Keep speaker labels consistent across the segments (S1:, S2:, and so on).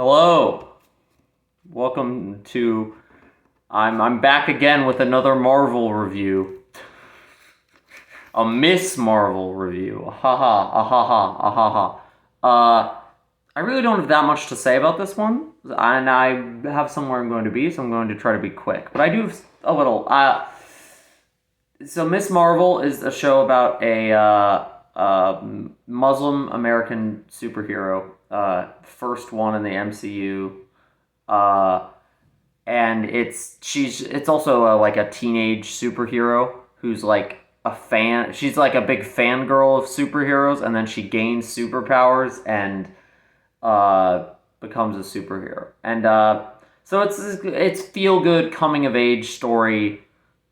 S1: Hello. Welcome to I'm back again with another Marvel review. A Miss Marvel review. I really don't have that much to say about this one, and I have somewhere I'm going to be, so I'm going to try to be quick. But I do have a little. So Miss Marvel is a show about a Muslim American superhero, first one in the MCU, and it's also like a teenage superhero who's like a fan. She's like a big fangirl of superheroes, and then she gains superpowers and becomes a superhero. And so it's feel good coming of age story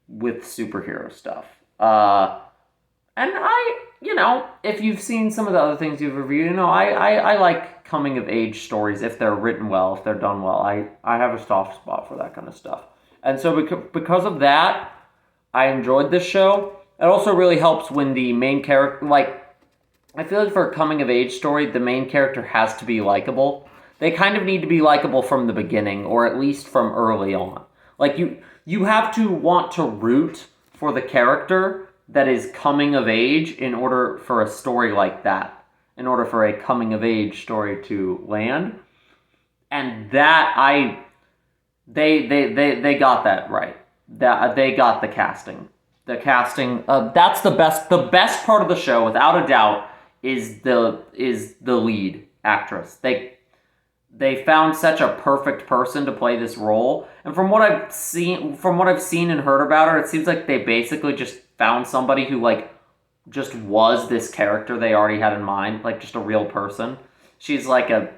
S1: with superhero stuff. And if you've seen some of the other things you've reviewed, I like coming of age stories if they're written well, if they're done well. I have a soft spot for that kind of stuff. And so because of that, I enjoyed this show. It also really helps when the main character, I feel like for a coming of age story, the main character has to be likable. They kind of need to be likable from the beginning, or at least from early on. Like, you have to want to root for the character that is coming of age in order for a story like that, in order for a coming of age story to land. And that they got that right. That they got the casting. The casting, that's the best part of the show, without a doubt, is the lead actress. They found such a perfect person to play this role. And from what I've seen and heard about her, it seems like they basically just found somebody who just was this character they already had in mind, like just a real person. She's like a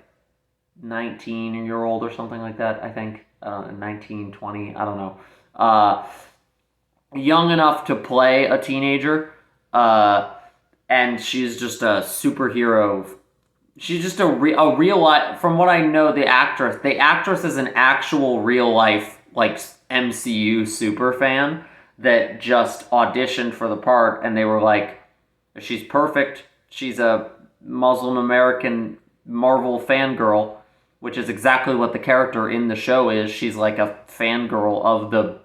S1: 19-year-old or something like that, I think. 19, 20, I don't know. Young enough to play a teenager, and she's just a superhero. She's just a real life. From what I know, the actress is an actual real life MCU super fan that just auditioned for the part, and they were like, she's perfect. She's a Muslim American Marvel fangirl, which is exactly what the character in the show is. She's like a fangirl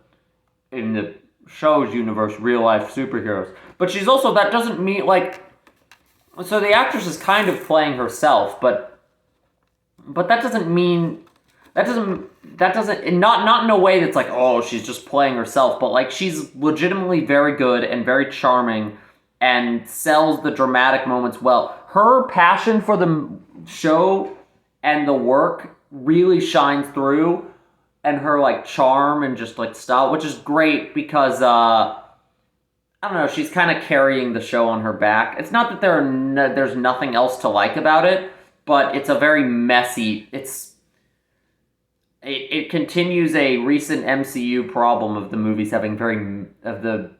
S1: in the show's universe, real life superheroes. But she's also, that doesn't mean so the actress is kind of playing herself, but that doesn't mean not in a way that's like, oh, she's just playing herself, but she's legitimately very good and very charming and sells the dramatic moments well. Her passion for the show and the work really shines through, and her charm and just style, which is great because I don't know, she's kind of carrying the show on her back. It's not that there's nothing else to like about it, but it's a very messy. It continues a recent MCU problem of the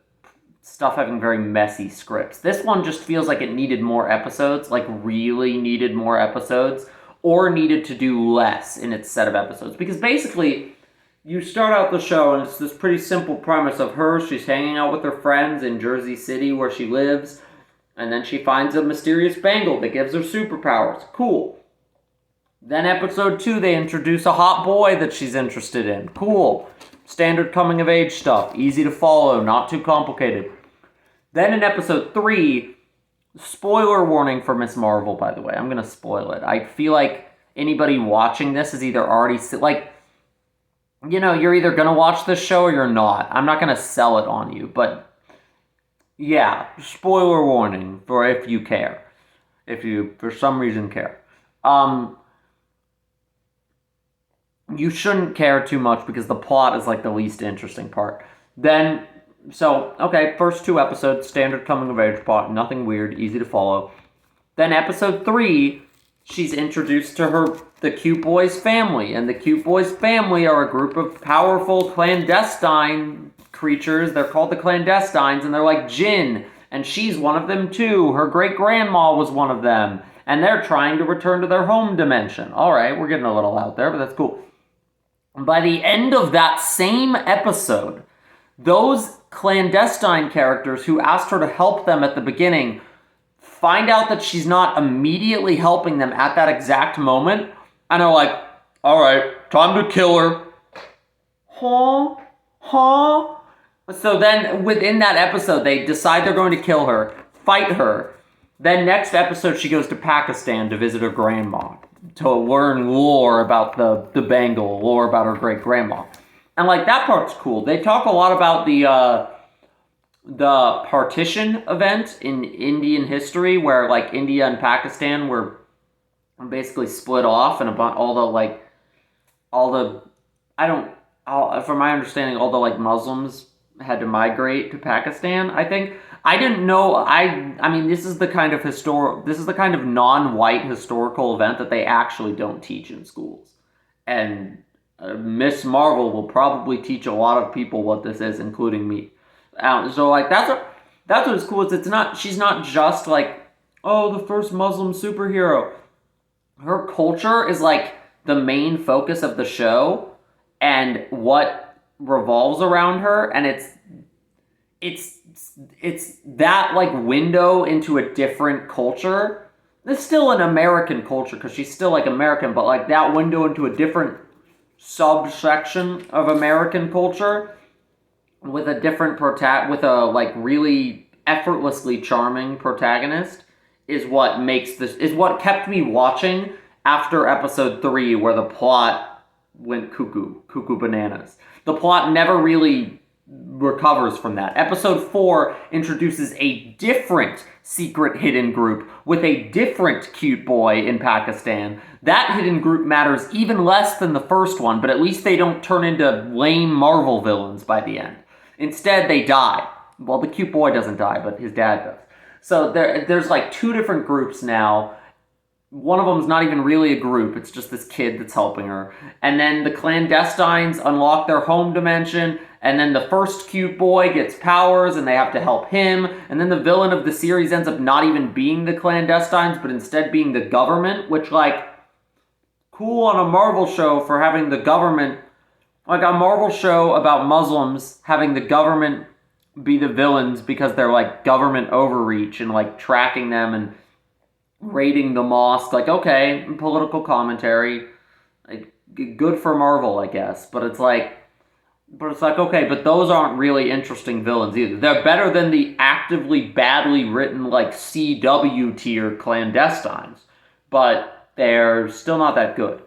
S1: stuff having very messy scripts. This one just feels like it needed more episodes, really needed more episodes, or needed to do less in its set of episodes. Because basically, you start out the show, and it's this pretty simple premise of her. She's hanging out with her friends in Jersey City, where she lives, and then she finds a mysterious bangle that gives her superpowers. Cool. Then episode 2, they introduce a hot boy that she's interested in. Cool. Standard coming-of-age stuff. Easy to follow, not too complicated. Then in episode 3, spoiler warning for Miss Marvel, by the way. I'm going to spoil it. I feel like anybody watching this is either already... you're either going to watch this show or you're not. I'm not going to sell it on you, but yeah, spoiler warning for if you care. If you, for some reason, care. You shouldn't care too much because the plot is the least interesting part. Then, first 2 episodes, standard coming-of-age plot, nothing weird, easy to follow. Then episode 3... she's introduced to the Cute Boys family, and the Cute Boys family are a group of powerful clandestine creatures. They're called the Clandestines, and they're like Jinn, and she's one of them too. Her great-grandma was one of them, and they're trying to return to their home dimension. Alright, we're getting a little out there, but that's cool. By the end of that same episode, those clandestine characters who asked her to help them at the beginning find out that she's not immediately helping them at that exact moment, and are like, Alright, time to kill her. Huh? Huh? So then within that episode, they decide they're going to kill her, fight her. Then next episode, she goes to Pakistan to visit her grandma to learn lore about the Bengal, lore about her great grandma. And like that part's cool. They talk a lot about the partition event in Indian history, where like India and Pakistan were basically split off, and about all the I don't from my understanding, all the like Muslims had to migrate to Pakistan. I think I didn't know. I mean, this is the kind of non-white historical event that they actually don't teach in schools, and Miss Marvel will probably teach a lot of people what this is, including me. So like that's what's cool. She's not just like, oh, the first Muslim superhero. Her culture is like the main focus of the show and what revolves around her, and it's that like window into a different culture. It's still an American culture because she's still like American, but like that window into a different subsection of American culture with a different with a like really effortlessly charming protagonist is what kept me watching after episode 3, where the plot went cuckoo bananas. The plot never really recovers from that. Episode 4 introduces a different secret hidden group with a different cute boy in Pakistan. That hidden group matters even less than the first one, but at least they don't turn into lame Marvel villains by the end. Instead, they die. Well, the cute boy doesn't die, but his dad does. So there's like 2 different groups now. One of them's not even really a group, it's just this kid that's helping her. And then the clandestines unlock their home dimension, and then the first cute boy gets powers and they have to help him, and then the villain of the series ends up not even being the clandestines, but instead being the government, which like, cool on a Marvel show for having the government, like a Marvel show about Muslims having the government be the villains because they're like government overreach and like tracking them and raiding the mosque. Like, okay, political commentary, like good for Marvel, I guess. But it's like, okay, but those aren't really interesting villains either. They're better than the actively badly written like CW tier clandestines, but they're still not that good.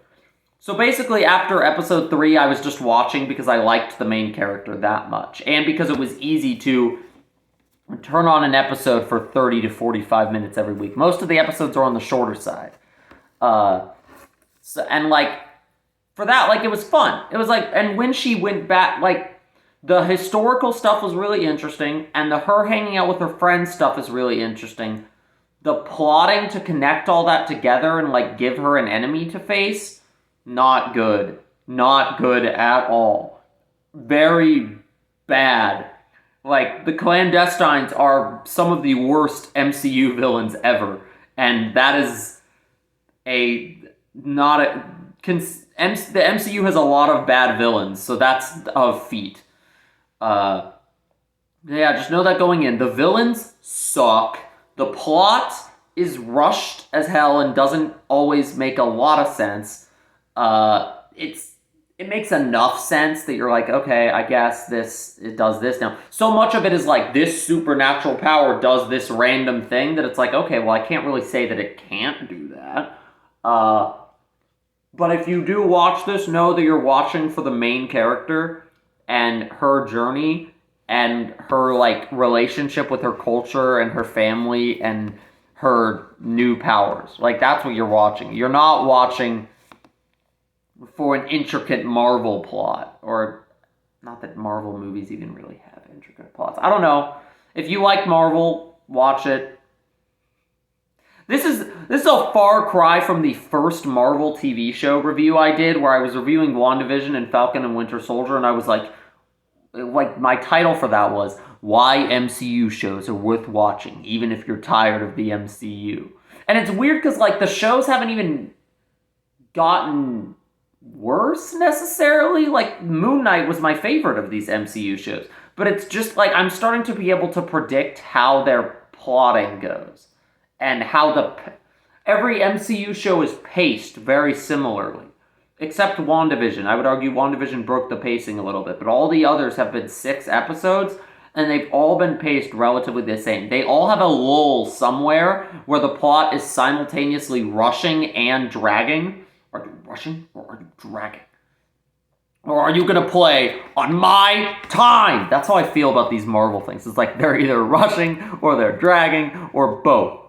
S1: So basically, after episode 3, I was just watching because I liked the main character that much, and because it was easy to turn on an episode for 30 to 45 minutes every week. Most of the episodes are on the shorter side. And like, for that, like, it was fun. It was like, and when she went back, like, the historical stuff was really interesting, and her hanging out with her friends stuff is really interesting. The plotting to connect all that together and like give her an enemy to face, not good. Not good at all. Very bad. Like, the clandestines are some of the worst MCU villains ever. And that is the MCU has a lot of bad villains, so that's a feat. Yeah, just know that going in. The villains suck. The plot is rushed as hell and doesn't always make a lot of sense. It makes enough sense that you're like, okay, I guess it does this now. So much of it is like, this supernatural power does this random thing that it's like, okay, well, I can't really say that it can't do that. But if you do watch this, know that you're watching for the main character and her journey and her like relationship with her culture and her family and her new powers. Like, that's what you're watching. You're not watching for an intricate Marvel plot, or not that Marvel movies even really have intricate plots. I don't know. If you like Marvel, watch it. This is a far cry from the first Marvel TV show review I did, where I was reviewing WandaVision and Falcon and Winter Soldier, and I was like my title for that was Why MCU Shows Are Worth Watching, Even If You're Tired of the MCU. And it's weird because like the shows haven't even gotten worse necessarily. Like, Moon Knight was my favorite of these MCU shows, but it's just like I'm starting to be able to predict how their plotting goes and how every MCU show is paced very similarly. except WandaVision. I would argue WandaVision broke the pacing a little bit, but all the others have been 6 episodes, and they've all been paced relatively the same. They all have a lull somewhere where the plot is simultaneously rushing and dragging. Are you rushing or are you dragging? Or are you gonna play on my time? That's how I feel about these Marvel things. It's like they're either rushing or they're dragging or both.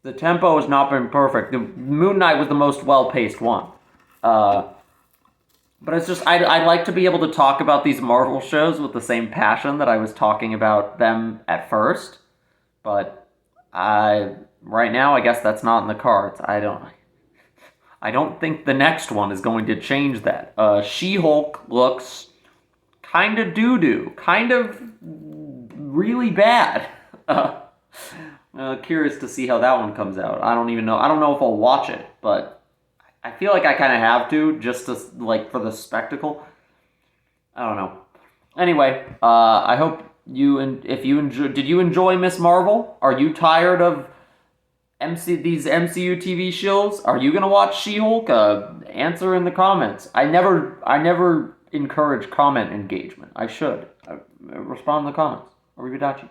S1: The tempo has not been perfect. The Moon Knight was the most well-paced one. But it's just, I'd like to be able to talk about these Marvel shows with the same passion that I was talking about them at first. But right now, I guess that's not in the cards. I don't think the next one is going to change that. She-Hulk looks kind of doo-doo. Kind of really bad. Curious to see how that one comes out. I don't even know. I don't know if I'll watch it, but I feel like I kind of have to, just to, like, for the spectacle. I don't know. Anyway, I hope if you enjoy, did you enjoy Miss Marvel? Are you tired of these MCU TV shows? Are you gonna watch She-Hulk? Answer in the comments. I never encourage comment engagement. I should. Respond in the comments. Arrivederci.